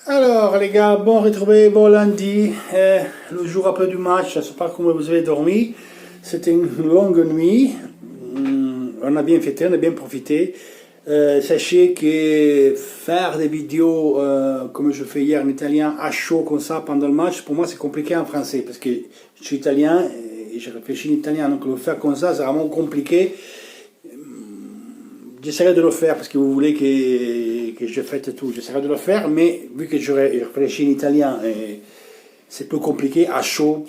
Alors les gars, bon retrouvé, bon lundi, le jour après du match, je ne sais pas comment vous avez dormi, c'était une longue nuit. On a bien fêté, on a bien profité. Sachez que faire des vidéos comme je fais hier en italien à chaud comme ça pendant le match, pour moi c'est compliqué en français parce que je suis italien et je réfléchis en italien, donc le faire comme ça c'est vraiment compliqué. J'essaierai de le faire parce que vous voulez que je fasse tout. J'essaierai de le faire, mais vu que je réfléchis en italien, c'est plus compliqué à chaud,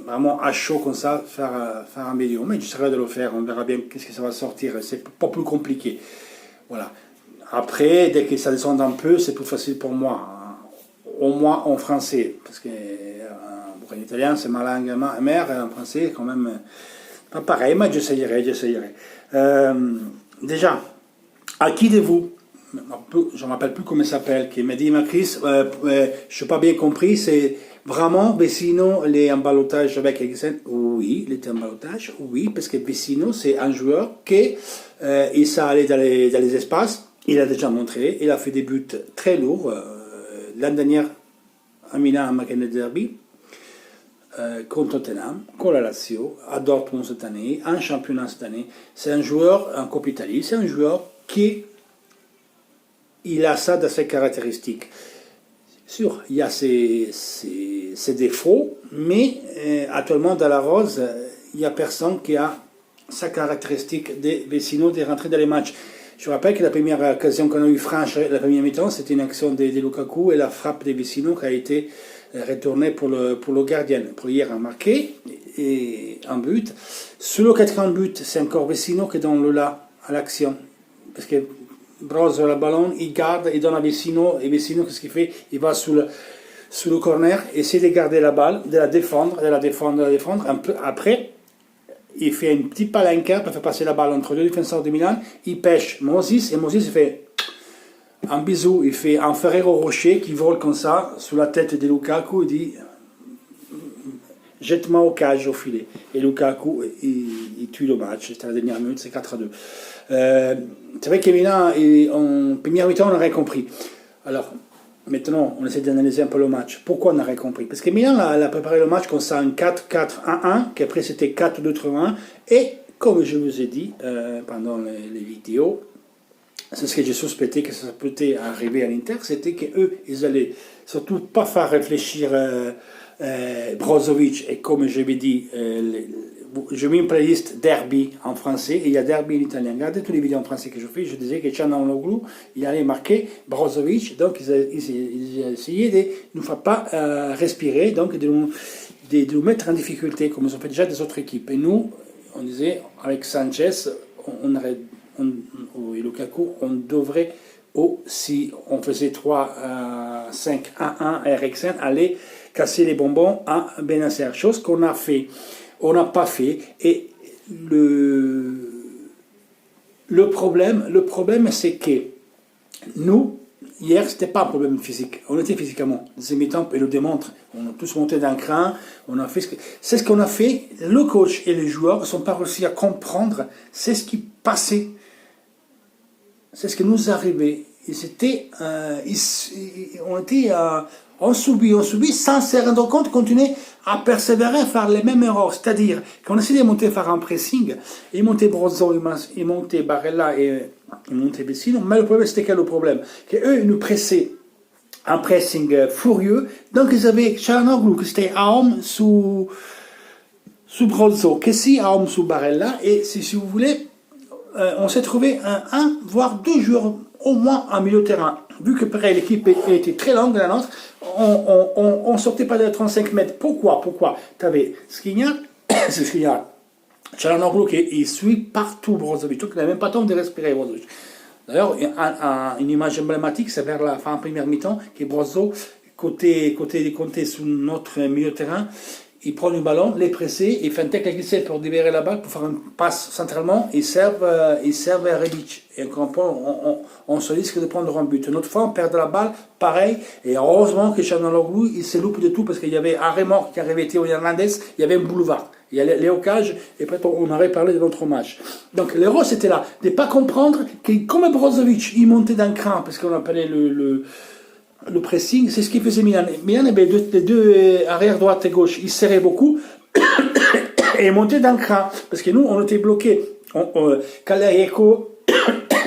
vraiment à chaud comme ça, faire un vidéo. Mais j'essaierai de le faire, on verra bien qu'est-ce que ça va sortir. C'est pas plus compliqué. Voilà. Après, dès que ça descend un peu, c'est plus facile pour moi. Au moins en français, parce que en italien c'est ma langue mère, en français quand même pas pareil, mais j'essayerai. Déjà, à qui de vous, je ne me rappelle plus comment il s'appelle, qui m'a dit, ma Chris, je n'ai pas bien compris, c'est vraiment Vecino, les emballotages avec Eriksen? Oui, les emballotages, oui, parce que Vecino, c'est un joueur qui, il s'est allé dans les espaces, il a déjà montré, il a fait des buts très lourds, l'année dernière à Milan, à Maccabi Derby, contre Tottenham, contre la Lazio, à Dortmund cette année, en championnat cette année. C'est un joueur en Coupe Italie, c'est un joueur qui il a ça de ses caractéristiques. Sûr, il y a ses défauts, mais actuellement dans la Rose, il n'y a personne qui a sa caractéristique de Vecino de rentrer dans les matchs. Je rappelle que la première occasion qu'on a eu franche, la première mi-temps, c'était une action de Lukaku et la frappe de Vecino qui a été retournée pour le gardien. Pour hier, a marqué et un but. Sur le quatrième but, c'est encore Vecino qui donne le là à l'action. Parce que Brozo le ballon, il garde, il donne à Vecino, et Vecino, qu'est-ce qu'il fait? Il va sous le corner, essaie de garder la balle, de la défendre. Un peu après, il fait une petite palanca pour faire passer la balle entre deux défenseurs de Milan. Il pêche Moses, et Moses fait un bisou, il fait un Ferrero Rocher qui vole comme ça, sous la tête de Lukaku, il dit jette-moi au cage, au filet. Et Lukaku, il tue le match, c'était la dernière minute, c'est 4-2. C'est vrai que Milan, en première mi-temps, on n'aurait compris. Alors, maintenant, on essaie d'analyser un peu le match. Pourquoi on n'aurait compris? Parce que Milan a préparé le match comme ça, un 4-4-1-1, qu'après c'était 4-2-3-1. Et, comme je vous ai dit pendant les vidéos, c'est ce que j'ai suspecté que ça peut arriver à l'Inter, c'était qu'eux, ils allaient surtout pas faire réfléchir Brozovic, et comme je l'ai dit, je mets une playlist Derby en français et il y a Derby en italien. Regardez tous les vidéos en français que je fais, je disais que Çalhanoğlu, il allait marquer Brozovic, donc ils essayaient de ne faire pas respirer, donc de nous mettre en difficulté, comme ils ont fait déjà des autres équipes. Et nous, on disait, avec Sanchez, et Lukaku, on devrait, si on faisait 3-5-1-1 Eriksen, aller casser les bonbons à Benacer. Chose qu'on a fait. On n'a pas fait. Et le problème, c'est que nous, hier, c'était pas un problème physique. On était physiquement. Les mi-temps, ils le démontrent. On a tous monté d'un cran. On a fait c'est ce qu'on a fait. Le coach et les joueurs ne sont pas réussi à comprendre. C'est ce qui passait. C'est ce qui nous arrivait. On subit sans se rendre compte, continuer à persévérer, à faire les mêmes erreurs. C'est-à-dire qu'on essaie de monter, faire un pressing, et monter Brozo, et monter Barella, et monter Vecino. Mais le problème, c'était quel le problème? Qu'eux, ils nous pressaient un pressing furieux. Donc, ils avaient Çalhanoğlu, qui était à homme sous Brozo, Kessie à homme sous Barella, et si vous voulez, on s'est trouvé un, voire deux joueurs au moins en milieu de terrain. Vu que l'équipe était très longue, la nôtre, on ne sortait pas de 35 mètres. Pourquoi? Tu avais Skriniar, Çalhanoğlu qui suit partout Brozovic, donc il n'a même pas le temps de respirer Brozovic. D'ailleurs, une image emblématique, c'est vers la fin de première mi-temps, que Brozo, côté sous notre milieu de terrain, il prend le ballon, les pressé, il fait un tacle glissé pour libérer la balle, pour faire une passe centralement, il serve à Rebic. Et on se risque de prendre un but. Une autre fois, on perd la balle, pareil, et heureusement que Çalhanoğlu, il se loupe de tout, parce qu'il y avait un remorque qui arrivait Théo Hernandez, il y avait un boulevard. Il y a Léo Cage, et après on aurait parlé de notre match. Donc l'erreur c'était là, de ne pas comprendre que comme Brozovic, il montait d'un cran, parce qu'on appelait le pressing, c'est ce qui faisait Milan. Milan avait les deux arrière droite et gauche, ils serraient beaucoup et montaient d'un cran. Parce que nous, on était bloqués. Kalajeko,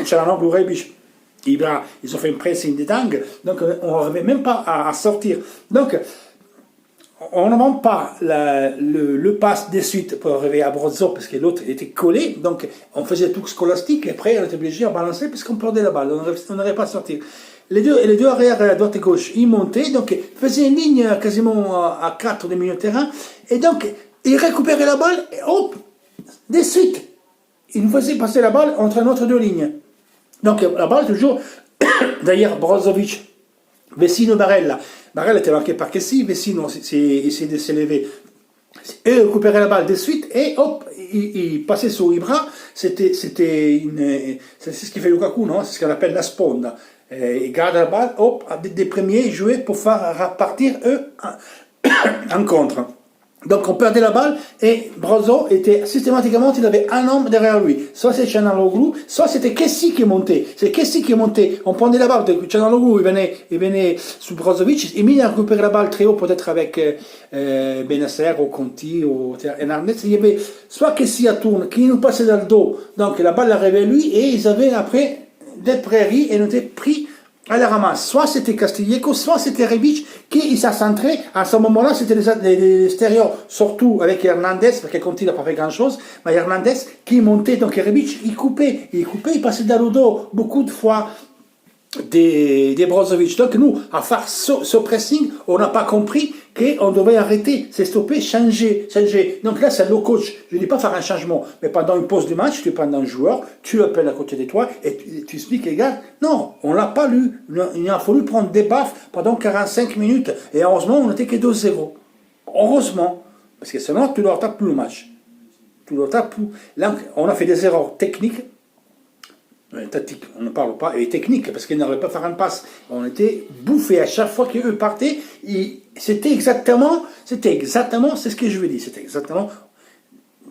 Çalhanoğlu, Rebic, Ibra, ils ont fait un pressing de dingue, donc on n'arrivait même pas à sortir. Donc, on ne monte pas le passe de suite pour arriver à Brozzo parce que l'autre était collé, donc on faisait tout scolastique et après on était obligé à balancer parce qu'on perdait la balle, on n'arrivait pas à sortir. Les deux arrières à droite et gauche, ils montaient, donc ils faisaient une ligne quasiment à 4 de milieu de terrain, et donc ils récupéraient la balle et hop, de suite, ils nous faisaient passer la balle entre notre deux lignes. Donc la balle toujours, d'ailleurs Brozovic, Vecino, Barella. Barella était marqué par Kessi, Vecino essayait de s'élever. Et récupérait la balle de suite et hop, il passait sur Ibra. C'est ce qui fait Lukaku, non? C'est ce qu'on appelle la sponda. Il garde la balle, hop, des premiers jouer pour faire repartir eux en contre. Donc on perdait la balle et Brozzo était systématiquement, il avait un homme derrière lui. Soit c'est Çalhanoğlu, soit c'était Kessi qui montait. C'est Kessi qui montait. On prenait la balle, Çalhanoğlu il venait sous Brozovic, et il a récupéré la balle très haut, peut-être avec Bennacer ou Conti ou Hernandez. Il y avait soit Kessi à tourne, qui nous passait dans le dos. Donc la balle arrivait lui et ils avaient après des prairies et nous étaient pris à la ramasse. Soit c'était Castillejo, soit c'était Rebic qui s'est centré. À ce moment-là, c'était les extérieurs, surtout avec Hernandez, parce que Conti n'a pas fait grand-chose, mais Hernandez qui montait, donc Rebic, il coupait, il passait dans le dos beaucoup de fois des Brozovic. Donc nous, à faire ce pressing, on n'a pas compris qu'on devait arrêter, c'est stopper, changer. Donc là, c'est le coach. Je ne dis pas faire un changement, mais pendant une pause de match, tu prends un joueur, tu l'appelles à côté de toi et tu expliques, les gars, non, on ne l'a pas lu. Il a fallu prendre des baffes pendant 45 minutes. Et heureusement, on n'était que 2-0. Heureusement. Parce que sinon, tu ne leur tapes plus le match. Là, on a fait des erreurs techniques. Tactique, on ne parle pas, et technique, parce qu'ils n'arrivaient pas à faire une passe. On était bouffés à chaque fois qu'eux partaient. C'était exactement, c'est ce que je veux dire. C'était exactement,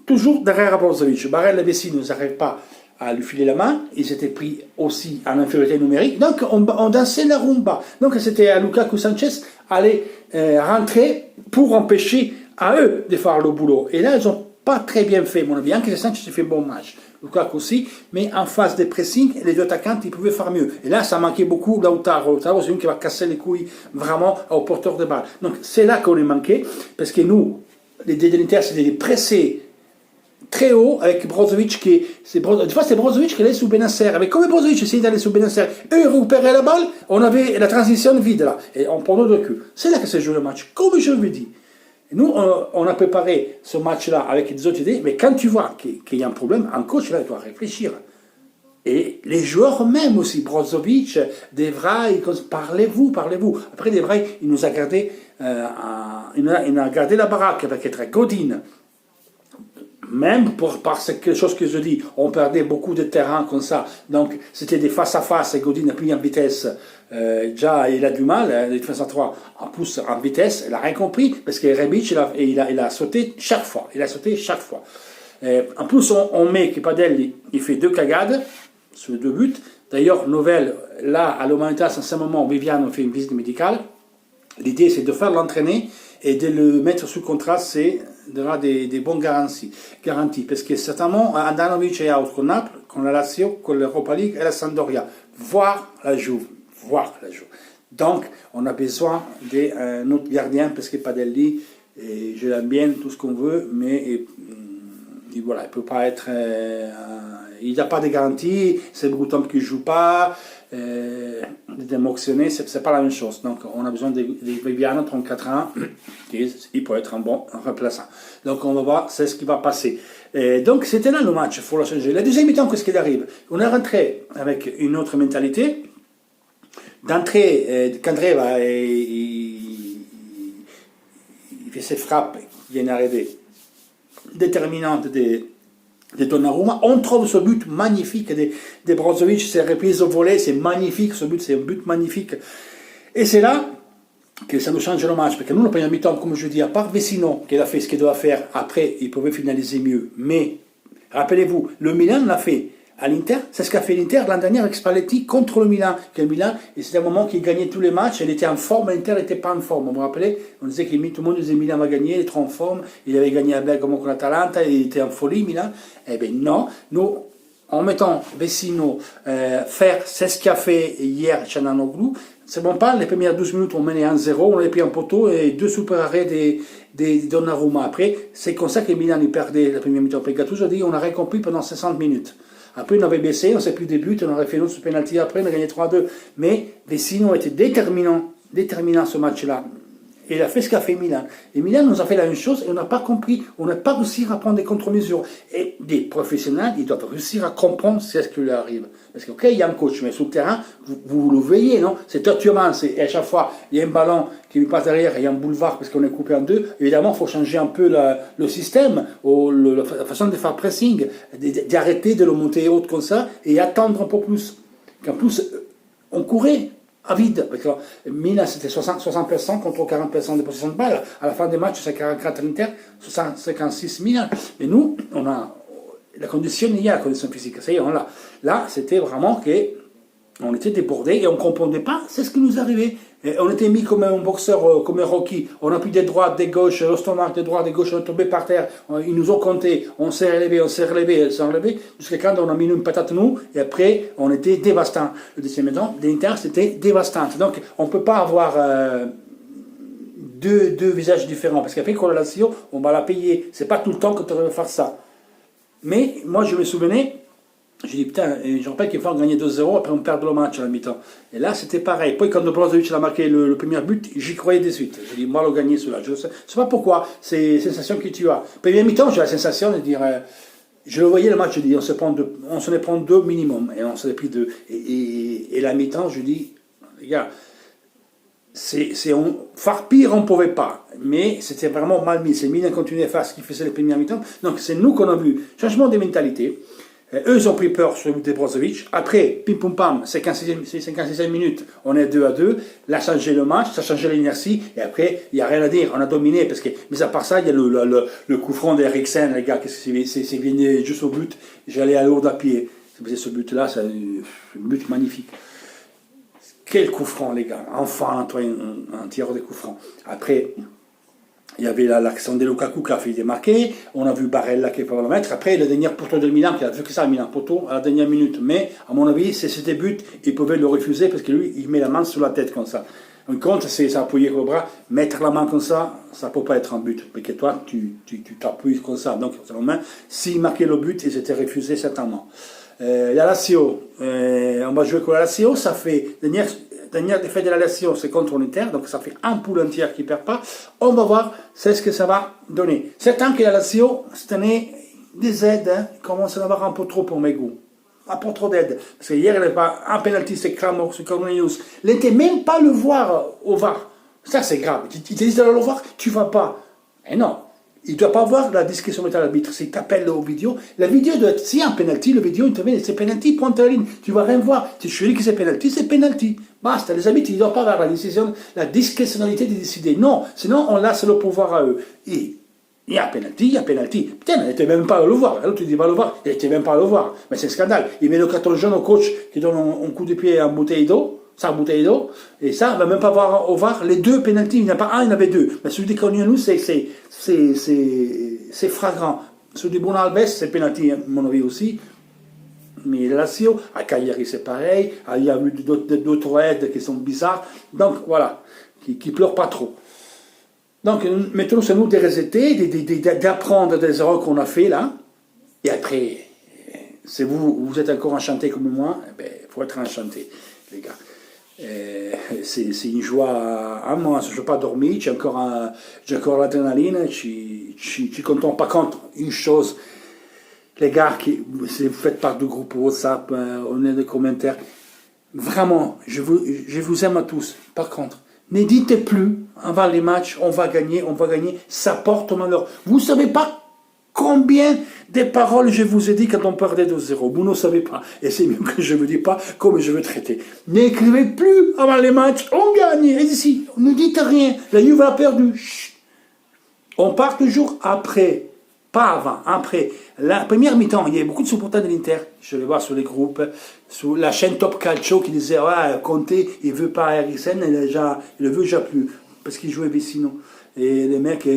toujours derrière Brozovic. Barella et Vecino nous n'arrivent pas à lui filer la main. Ils étaient pris aussi en infériorité numérique. Donc, on dansait la rumba. Donc, c'était à Lukaku Sanchez aller rentrer pour empêcher à eux de faire le boulot. Et là, ils n'ont pas très bien fait, mon avis. Bien que Sanchez ait fait un bon match. Lukaku aussi, mais en phase de pressing, les deux attaquants, ils pouvaient faire mieux. Et là, ça manquait beaucoup Lautaro. Lautaro, c'est une qui va casser les couilles vraiment au porteur de balle. Donc, c'est là qu'on est manqué, parce que nous, les de l'Inter, c'était des pressés très haut avec Brozovic des fois, c'est Brozovic qui allait sous Bennacer. Mais comme Brozovic essayait d'aller sous Bennacer, eux, ils récupéraient la balle, on avait la transition vide là. Et on prenait de cul. C'est là que se joue le match, comme je vous dis. Nous, on a préparé ce match-là avec des autres idées, mais quand tu vois qu'il y a un problème, un coach, là, il doit réfléchir. Et les joueurs même aussi, Brozovic, De Vrij, parlez-vous. Après, De Vrij, il nous a gardé, il a gardé la baraque avec être Godin. Même par quelque chose que je dis, on perdait beaucoup de terrain comme ça. Donc, c'était des face-à-face, et Godin a pris en vitesse. Déjà, il a du mal, la défense à 3, en plus en vitesse, il n'a rien compris, parce que Rebic, il a sauté chaque fois. En plus, on met que Padel, il fait 2 cagades sur 2 buts. D'ailleurs, Novell, là, à l'Humanitas, en ce moment, Viviane fait une visite médicale. L'idée, c'est de faire l'entraîner et de le mettre sous contrat, c'est d'avoir des bonnes garanties. Parce que certainement, Andanovic est out con Naples, con la Lazio, con l'Europa League et la Sampdoria. Voir la Juve. Donc, on a besoin d'un autre gardien, parce que Padelli, je l'aime bien, tout ce qu'on veut, mais voilà, il ne peut pas être... il n'a pas de garantie, c'est Brouton qui ne joue pas, de Moxionné, ce n'est pas la même chose. Donc, on a besoin de Viviano, 34 ans, il peut être un bon remplaçant. Donc, on va voir, c'est ce qui va passer. Donc, c'était là le match, il faut le changer. La deuxième mi-temps, qu'est-ce qui arrive? On est rentré avec une autre mentalité. D'entrée, Candreva, il fait ses frappes, il y a une arrivée déterminante de Donnarumma. On trouve ce but magnifique de Brozovic, ses reprises au volet, c'est magnifique, ce but, c'est un but magnifique. Et c'est là que ça nous change le match, parce que nous, le premier mi-temps, comme je dis, à part Vecino, qui a fait ce qu'il doit faire, après, il pouvait finaliser mieux. Mais, rappelez-vous, le Milan l'a fait à l'Inter. C'est ce qu'a fait l'Inter l'an dernier avec Spalletti contre le Milan. Que le Milan, et c'était un moment qu'il gagnait tous les matchs, il était en forme, l'Inter n'était pas en forme. Vous vous rappelez, on disait que tout le monde disait Milan va gagner, il est trop en forme, il avait gagné à Bergamo contre l'Atalanta, il était en folie Milan. Eh bien non, nous, en mettant Vecino faire, c'est ce qu'a fait hier Çalhanoğlu. C'est bon pas, les premières 12 minutes on menait 1-0, on avait pris un poteau et 2 super arrêts des Donnarumma. Après, c'est comme ça que Milan il perdait la première mi-temps. Gattuso a dit on a récompris pendant 60 minutes. Après on avait baissé, on s'est plus des buts, on aurait fait notre penalty après, on a gagné 3-2. Mais Vecino était déterminant ce match-là. Et il a fait ce qu'a fait Milan. Et Milan nous a fait la même chose et on n'a pas compris, on n'a pas réussi à prendre des contre-mesures. Et des professionnels, ils doivent réussir à comprendre ce qui leur arrive. Parce que, ok, il y a un coach, mais sur le terrain, vous le voyez, non? C'est torturant, et à chaque fois, il y a un ballon qui lui passe derrière, et il y a un boulevard parce qu'on est coupé en deux. Évidemment, il faut changer un peu le système, ou la façon de faire pressing, d'arrêter de le monter haute comme ça, et attendre un peu plus. Qu'en plus, on courait à vide, parce que Milan c'était 60% contre 40% de possession de balle. À la fin des matchs, c'est 44 Inter, 56 Milan. Et nous, on a la condition, il y a la condition physique. Ça y est, on l'a. Là, c'était vraiment qu'on était débordés et on ne comprenait pas, c'est ce qui nous arrivait. Et on était mis comme un boxeur, comme un Rocky. On a pris des droites, des gauches, le stomac, des droites, des gauches, on est tombé par terre. Ils nous ont compté, on s'est relevé, jusqu'à quand on a mis une patate nous, et après, on était dévastant. Le deuxième temps, l'Inter, c'était dévastant. Donc, on ne peut pas avoir deux visages différents, parce qu'après, quand la Lazio, on va la payer. C'est pas tout le temps que tu devrais faire ça. Mais, moi, je me souvenais, j'ai dit, putain, je rappelle qu'il faut gagner 2-0, après on perd le match à la mi-temps. Et là, c'était pareil. Puis quand Brozovic a marqué le premier but, j'y croyais de suite. J'ai dit, moi, le gagner celui-là. Je ne sais pas pourquoi, c'est la sensation que tu as. Première mi-temps, j'ai la sensation de dire, je le voyais le match, je dis, on se les prend deux minimum. Et on se les pris deux. Et la mi-temps, je dis, les gars, faire pire, on ne pouvait pas. Mais c'était vraiment mal mis. C'est Milan continuait à faire ce qu'il faisait les premières mi-temps. Donc c'est nous qu'on a vu. Changement de mentalité. Eux, ils ont pris peur sur le but de Brozovic. Après, pim pum pam, 56 minutes, on est 2-2. Là, ça a changé le match, ça a changé l'inertie. Et après, il n'y a rien à dire, on a dominé. Parce que, mais à part ça, il y a le coup franc d'Eriksen, les gars, c'est venu juste au but. J'allais à Lourdes à pied. Ce but-là, c'est un but magnifique. Quel coup franc, les gars. Enfin, un tireur de coup franc. Après, il y avait l'accent de Lukaku qui a fait des marqués. On a vu Barella qui peut le mettre. Après, le dernier poteau de Milan, qui a fait que ça, Milan poteau, à la dernière minute. Mais, à mon avis, c'est ce but, il pouvait le refuser parce que lui, il met la main sur la tête comme ça. Un compte, c'est s'appuyer avec le bras. Mettre la main comme ça, ça ne peut pas être un but. Parce que toi, tu t'appuies comme ça. Donc, s'il marquait le but, il s'était refusé certainement. La Lazio, on va jouer avec la Lazio. Ça fait dernière défaite de la Lazio, c'est contre l'Inter, donc ça fait un poule entier qui ne perd pas. On va voir c'est ce que ça va donner. C'est temps que la Lazio, cette année, des aides, commence à en avoir un peu trop pour mes goûts. Un peu trop d'aide. Parce que hier, il n'y avait pas un penalty, c'est Kramor, c'est Cornelius. Il n'était même pas le voir au VAR. Ça, c'est grave. Il te dit d'aller le voir, tu ne vas pas. Et non. Il ne doit pas voir la discussion avec l'arbitre. S'il t'appelle au vidéo, la vidéo doit être, s'il y a un penalty, le vidéo intervient, c'est penalty, pointe la ligne. Tu ne vas rien voir. Tu choisis que c'est penalty, c'est penalty. Basta. Les arbitres, ils ne doivent pas avoir la décision, la discrétionnalité de décider. Non. Sinon, on laisse le pouvoir à eux. Et il y a penalty, il y a penalty. Putain, il n'était même pas à le voir. Alors tu dis, va le voir. Il n'était même pas à le voir. Mais c'est un scandale. Il met le carton jaune au coach qui donne un coup de pied à une bouteille d'eau. Sa bouteille d'eau, et ça, on ne va même pas voir au VAR les deux pénaltys. Il n'y en a pas un, il y en avait deux. Mais celui de Cornelius, c'est flagrant. Celui de Bruno Alves, c'est pénalty, à mon avis aussi. Mais la Lazio, à Cagliari, c'est pareil. Il y a eu d'autres aides qui sont bizarres. Donc, voilà, qui ne pleurent pas trop. Donc, maintenant, c'est nous de resetter, d'apprendre des erreurs qu'on a fait là. Et après, si vous êtes encore enchanté comme moi, il faut être enchanté, les gars. C'est une joie à moi, je ne peux pas dormir, j'ai encore l'adrénaline, je suis content. Par contre, une chose, les gars, si vous faites part du groupe WhatsApp, on est des commentaires, vraiment, je vous aime à tous. Par contre, ne dites plus avant les matchs, on va gagner, ça porte malheur. Vous ne savez pas combien de paroles je vous ai dit quand on perdait 2-0. Vous ne savez pas. Et c'est mieux que je ne vous dis pas comme je veux traiter. N'écrivez plus avant les matchs. On gagne. Et ici, ne dites rien. La Juve a perdu. Chut. On part toujours après Pas avant, après. La première mi-temps, il y avait beaucoup de supporters de l'Inter. Je les vois sur les groupes, sur la chaîne Top Calcio qui disait ouais, Conte, il veut pas Eriksen, il le veut déjà plus. Parce qu'il jouait Vecino. Et les mecs,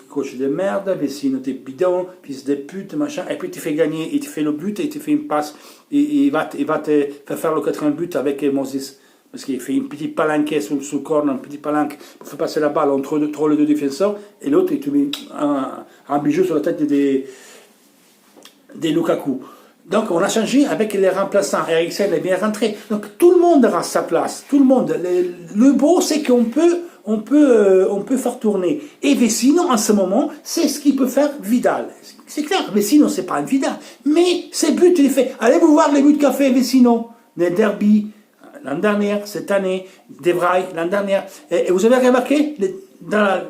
coach de merde, Vecino, t'es bidon, fils de pute, machin. Et puis tu fais gagner, il te fait le but et il te fait une passe. Et il va te faire le 80 but avec Moses. Parce qu'il fait une petite palanquée sous le corps, un petit palanque pour faire passer la balle entre les deux défenseurs, et l'autre, il te met un bijou sur la tête des Lukaku. Donc on a changé avec les remplaçants. Eriksen est bien rentré. Donc tout le monde aura sa place. Tout le monde. Le beau, c'est qu'on peut faire tourner. Et Vecino, en ce moment, c'est ce qu'il peut faire Vidal. C'est clair, Vecino, c'est pas un Vidal. Mais ses buts, il fait. Allez vous voir les buts qu'a fait Vecino. Les derbies. L'an dernier, cette année, De Vrij, l'an dernier. Et vous avez remarqué, dans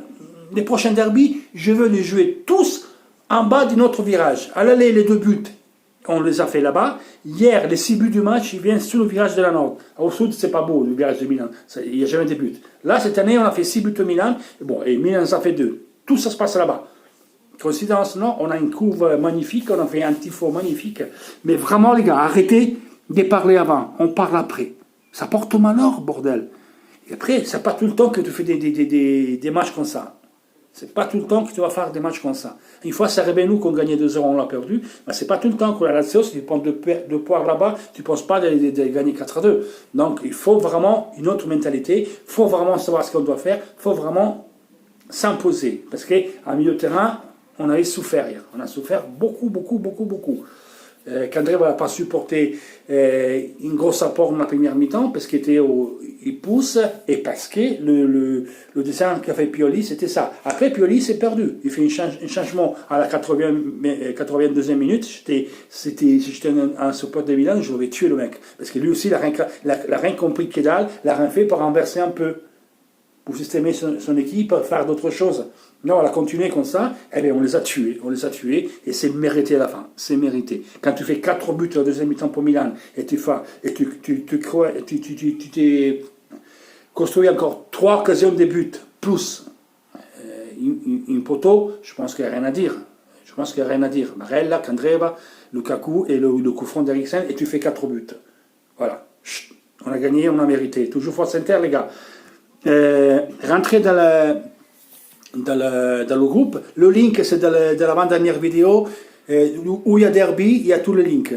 les prochains derbies, je veux les jouer tous en bas de notre virage. À l'aller, les 2 buts, on les a fait là-bas. Hier, les 6 buts du match, ils viennent sur le virage de la Nord. Au sud, c'est pas beau, le virage de Milan. Il n'y a jamais de buts. Là, cette année, on a fait 6 buts au Milan. Et Milan, ça fait 2. Tout ça se passe là-bas. Coïncidence, non, on a une courbe magnifique, on a fait un tifo magnifique. Mais vraiment, les gars, arrêtez de parler avant. On parle après. Ça porte au malheur, bordel. Et après, c'est pas tout le temps que tu fais des matchs comme ça. C'est pas tout le temps que tu vas faire des matchs comme ça. Une fois, c'est arrivé nous qu'on gagnait 2-0, on l'a perdu. Mais c'est pas tout le temps que la Lazio, si tu prends 2 points là-bas, tu ne penses pas de gagner 4-2. Donc, il faut vraiment une autre mentalité. Il faut vraiment savoir ce qu'on doit faire. Il faut vraiment s'imposer. Parce qu'à milieu de terrain, on avait souffert hier. On a souffert beaucoup, beaucoup, beaucoup, beaucoup. Qu'André n'a pas supporté une grosse apport dans la première mi-temps parce qu'il pousse et parce que le dessin qu'a fait Pioli, c'était ça. Après, Pioli s'est perdu. Il fait un changement à la 82e minute. Si j'étais un support de Milan, je l'aurais tué le mec. Parce que lui aussi, il n'a rien compris que dalle, il n'a rien fait pour renverser un peu. Pour systémer son équipe, faire d'autres choses. Non, on a continué comme ça, eh bien on les a tués, et c'est mérité à la fin, c'est mérité. Quand tu fais 4 buts à la deuxième mi-temps pour Milan, et tu t'es construit encore 3 occasions de buts, plus une poteau, je pense qu'il n'y a rien à dire. Barella, Candreva, Lukaku et le coup franc d'Eriksen, et tu fais 4 buts. Voilà. Chut. On a gagné, on a mérité. Toujours Force Inter, les gars. Rentrez dans le groupe. Le link, c'est dans l'avant-dernière vidéo où il y a Derby, il y a tous les links.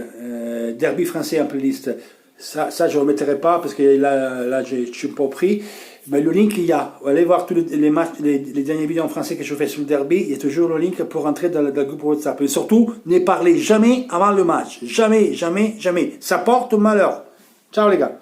Derby français en playlist. Ça je ne remettrai pas parce que là je suis pas pris. Mais le link, il y a. Vous allez voir tous les matchs, les dernières vidéos en français que je fais sur le Derby. Il y a toujours le link pour rentrer dans le groupe WhatsApp. Et surtout, ne parlez jamais avant le match. Jamais, jamais, jamais. Ça porte malheur. Ciao les gars.